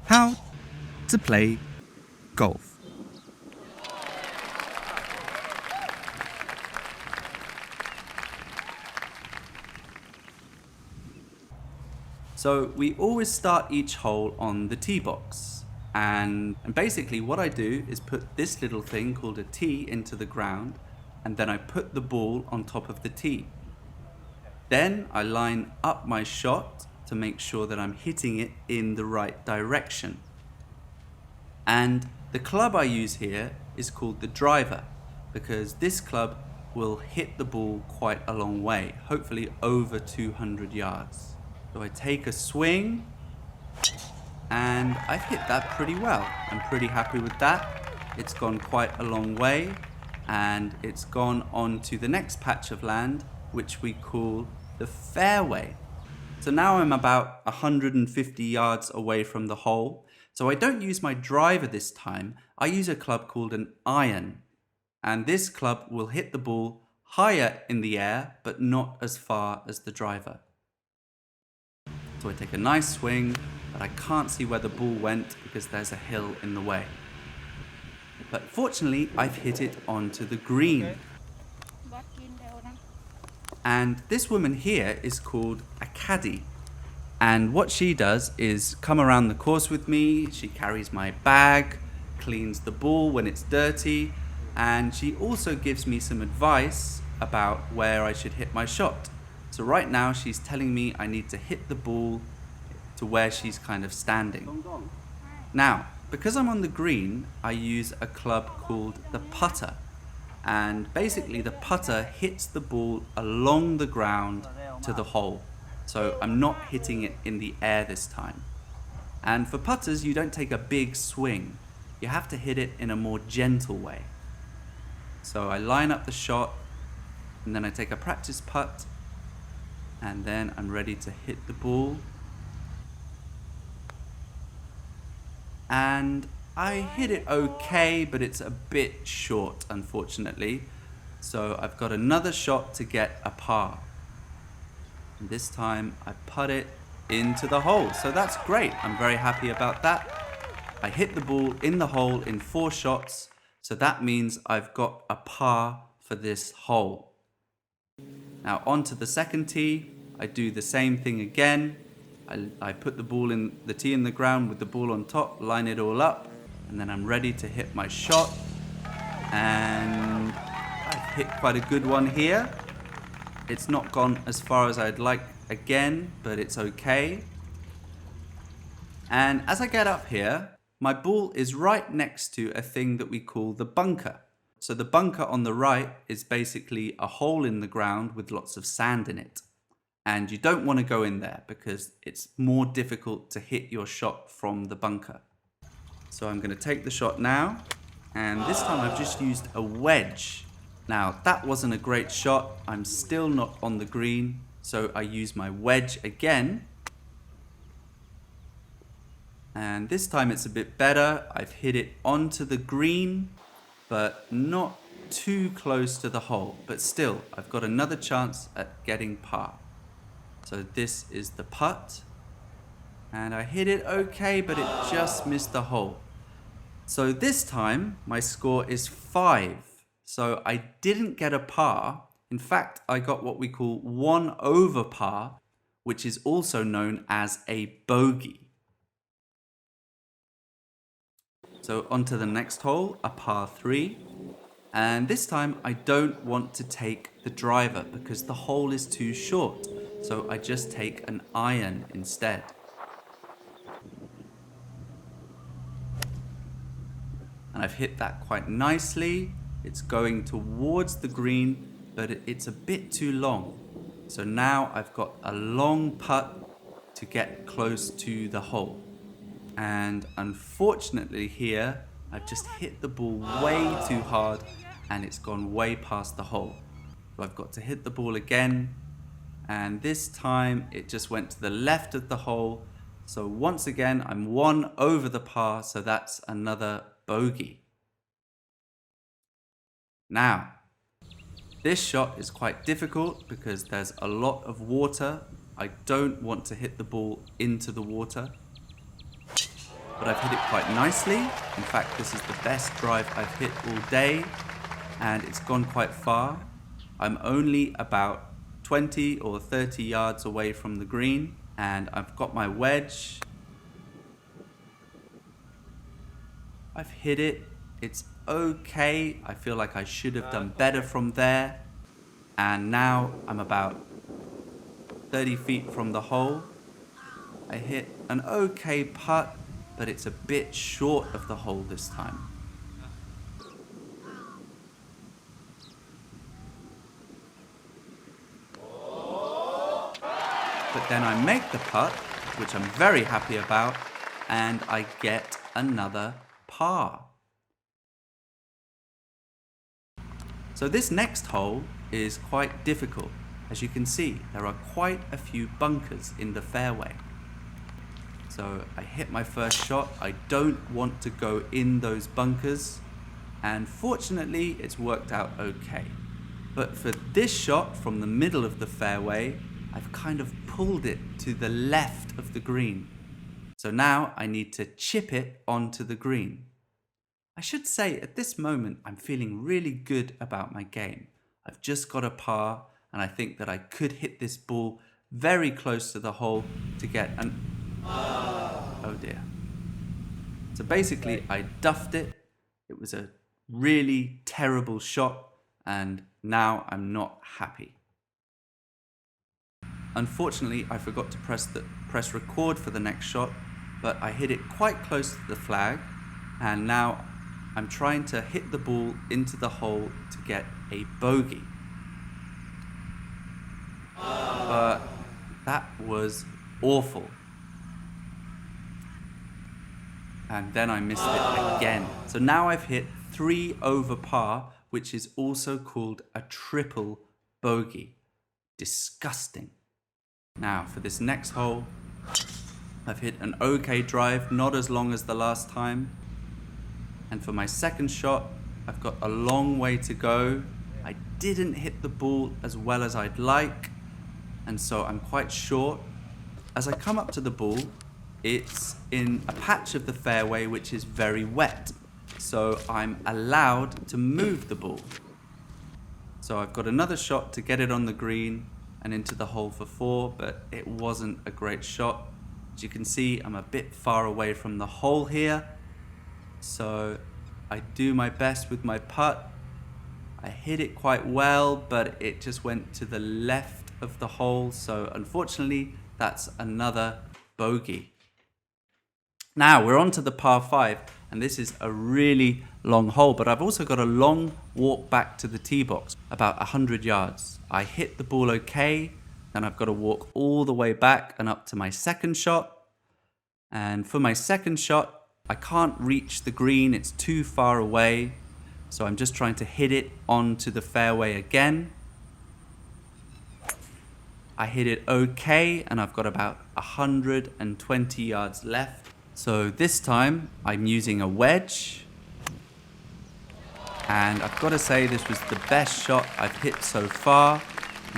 How to play golf. So we always start each hole on the tee box. And basically what I do is put this little thing called a tee into the ground, and then I put the ball on top of the tee. Then I line up my shot to make sure that I'm hitting it in the right direction. And the club I use here is called the driver, because this club will hit the ball quite a long way, hopefully over 200 yards. So I take a swing, and I've hit that pretty well. I'm pretty happy with that. It's gone quite a long way, and it's gone on to the next patch of land, which we call the fairway. So now I'm about 150 yards away from the hole. So I don't use my driver this time. I use a club called an iron. And this club will hit the ball higher in the air, but not as far as the driver. So I take a nice swing, but I can't see where the ball went because there's a hill in the way. But fortunately, I've hit it onto the green. And this woman here is called a caddy. And what she does is come around the course with me. She carries my bag, cleans the ball when it's dirty, and she also gives me some advice about where I should hit my shot. So right now she's telling me I need to hit the ball to where she's kind of standing. Now, because I'm on the green, I use a club called the putter. And basically the putter hits the ball along the ground to the hole. So I'm not hitting it in the air this time. And for putters, you don't take a big swing. You have to hit it in a more gentle way. So I line up the shot, and then I take a practice putt, and then I'm ready to hit the ball. And I hit it okay, but it's a bit short, unfortunately. So I've got another shot to get a par. And this time I putt it into the hole. So that's great. I'm very happy about that. I hit the ball in the hole in 4 shots. So that means I've got a par for this hole. Now on to the second tee. I do the same thing again. I put the tee in the ground with the ball on top, line it all up, and then I'm ready to hit my shot. And I've hit quite a good one here. It's not gone as far as I'd like again, but it's okay. And as I get up here, my ball is right next to a thing that we call the bunker. So the bunker on the right is basically a hole in the ground with lots of sand in it. And you don't want to go in there because it's more difficult to hit your shot from the bunker. So I'm going to take the shot now. And this time I've just used a wedge. Now that wasn't a great shot. I'm still not on the green. So I use my wedge again. And this time it's a bit better. I've hit it onto the green, but not too close to the hole. But still, I've got another chance at getting par. So this is the putt. And I hit it okay, but it just missed the hole. So this time, my score is 5. So I didn't get a par. In fact, I got what we call 1 over par, which is also known as a bogey. So on to the next hole, a par 3. And this time I don't want to take the driver because the hole is too short. So I just take an iron instead. And I've hit that quite nicely. It's going towards the green, but it's a bit too long. So now I've got a long putt to get close to the hole. And unfortunately here, I've just hit the ball way too hard and it's gone way past the hole. So I've got to hit the ball again. And this time it just went to the left of the hole. So once again, I'm 1 over the par. So that's another bogey. Now, this shot is quite difficult because there's a lot of water. I don't want to hit the ball into the water. but I've hit it quite nicely. In fact, this is the best drive I've hit all day, and it's gone quite far. I'm only about 20 or 30 yards away from the green, and I've got my wedge. I've hit it. It's okay. I feel like I should have done better from there. And now I'm about 30 feet from the hole. I hit an okay putt, but it's a bit short of the hole this time. But then I make the putt, which I'm very happy about, and I get another par. So this next hole is quite difficult. As you can see, there are quite a few bunkers in the fairway. So I hit my first shot. I don't want to go in those bunkers, and fortunately it's worked out okay. But for this shot from the middle of the fairway, I've kind of pulled it to the left of the green. So now I need to chip it onto the green. I should say at this moment I'm feeling really good about my game. I've just got a par, and I think that I could hit this ball very close to the hole to get an... Oh dear. So basically I duffed it. It was a really terrible shot, and now I'm not happy. Unfortunately, I forgot to press record for the next shot, but I hit it quite close to the flag, and now I'm trying to hit the ball into the hole to get a bogey. But that was awful. And then I missed it again. So now I've hit 3 over par, which is also called a triple bogey. Disgusting. Now for this next hole, I've hit an okay drive, not as long as the last time. And for my second shot, I've got a long way to go. I didn't hit the ball as well as I'd like, and so I'm quite short. As I come up to the ball, it's in a patch of the fairway which is very wet, so I'm allowed to move the ball. So I've got another shot to get it on the green and into the hole for 4, but it wasn't a great shot. As you can see, I'm a bit far away from the hole here, so I do my best with my putt. I hit it quite well, but it just went to the left of the hole, so unfortunately that's another bogey. Now we're on to the par 5, and this is a really long hole, but I've also got a long walk back to the tee box, about 100 yards. I hit the ball okay, then I've got to walk all the way back and up to my second shot. And for my second shot, I can't reach the green, it's too far away, so I'm just trying to hit it onto the fairway again. I hit it okay, and I've got about 120 yards left. So this time I'm using a wedge, and I've got to say this was the best shot I've hit so far.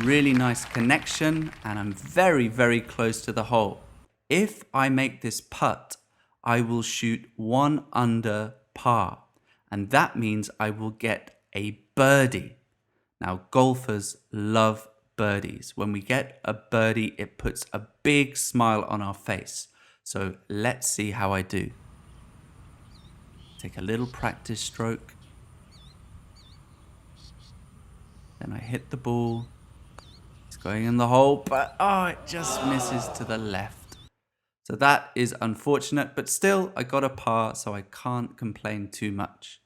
Really nice connection, and I'm very, very close to the hole. If I make this putt, I will shoot 1 under par, and that means I will get a birdie. Now golfers love birdies. When we get a birdie, it puts a big smile on our face. So let's see how I do. Take a little practice stroke. Then I hit the ball. It's going in the hole, but it just misses to the left. So that is unfortunate, but still I got a par, so I can't complain too much.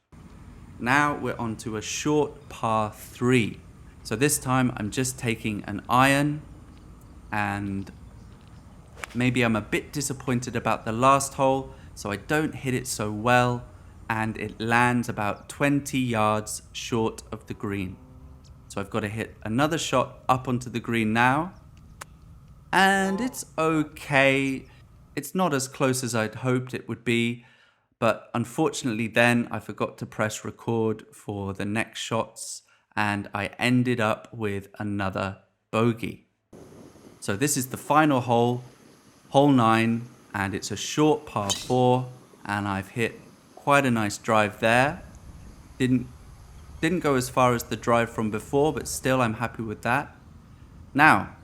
Now we're on to a short par 3. So this time I'm just taking an iron, and maybe I'm a bit disappointed about the last hole, so I don't hit it so well, and it lands about 20 yards short of the green. So I've got to hit another shot up onto the green now, and it's okay. It's not as close as I'd hoped it would be, but unfortunately then I forgot to press record for the next shots, and I ended up with another bogey. So this is the final hole, hole 9, and it's a short par 4. and I've hit quite a nice drive there. Didn't go as far as the drive from before, but still I'm happy with that. Now,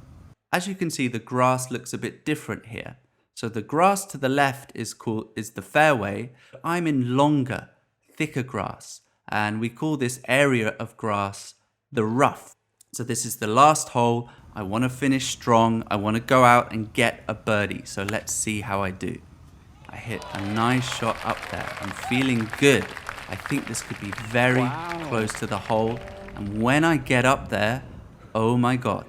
as you can see, the grass looks a bit different here. So the grass to the left is the fairway. I'm in longer, thicker grass, and we call this area of grass the rough. So this is the last hole. I want to finish strong. I want to go out and get a birdie. So let's see how I do. I hit a nice shot up there. I'm feeling good. I think this could be very close to the hole. And when I get up there, oh my God,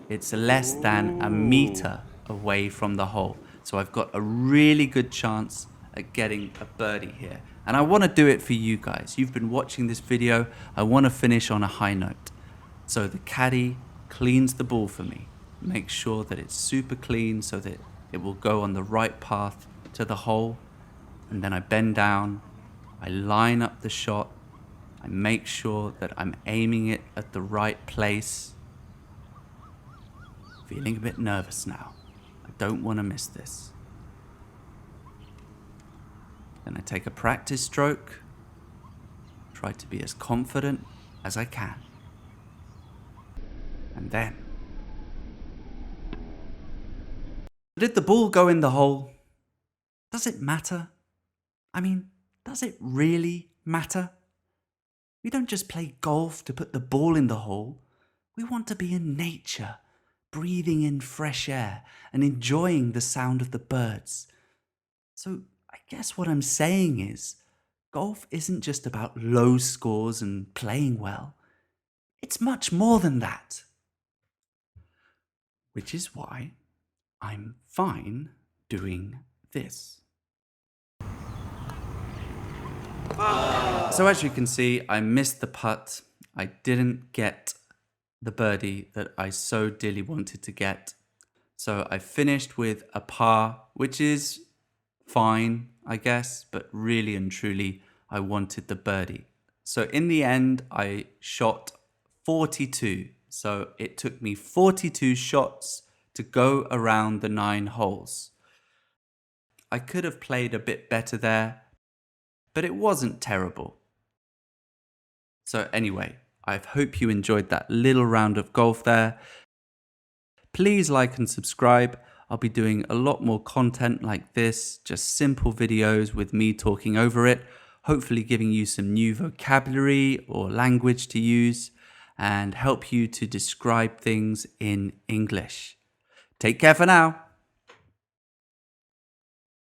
it's less than a meter away from the hole. So I've got a really good chance at getting a birdie here. And I want to do it for you guys. You've been watching this video. I want to finish on a high note. So the caddy cleans the ball for me. Make sure that it's super clean so that it will go on the right path to the hole. And then I bend down, I line up the shot, I make sure that I'm aiming it at the right place. Feeling a bit nervous now. I don't want to miss this. Then I take a practice stroke, try to be as confident as I can. And then, did the ball go in the hole? Does it matter? I mean, does it really matter? We don't just play golf to put the ball in the hole. We want to be in nature, breathing in fresh air and enjoying the sound of the birds. So I guess what I'm saying is, golf isn't just about low scores and playing well. It's much more than that. Which is why I'm fine doing this. So as you can see, I missed the putt. I didn't get the birdie that I so dearly wanted to get. So I finished with a par, which is fine, I guess, but really and truly, I wanted the birdie. So in the end, I shot 42. So it took me 42 shots to go around the 9 holes. I could have played a bit better there, but it wasn't terrible. So anyway, I hope you enjoyed that little round of golf there. Please like and subscribe. I'll be doing a lot more content like this, just simple videos with me talking over it, hopefully giving you some new vocabulary or language to use and help you to describe things in English. Take care for now.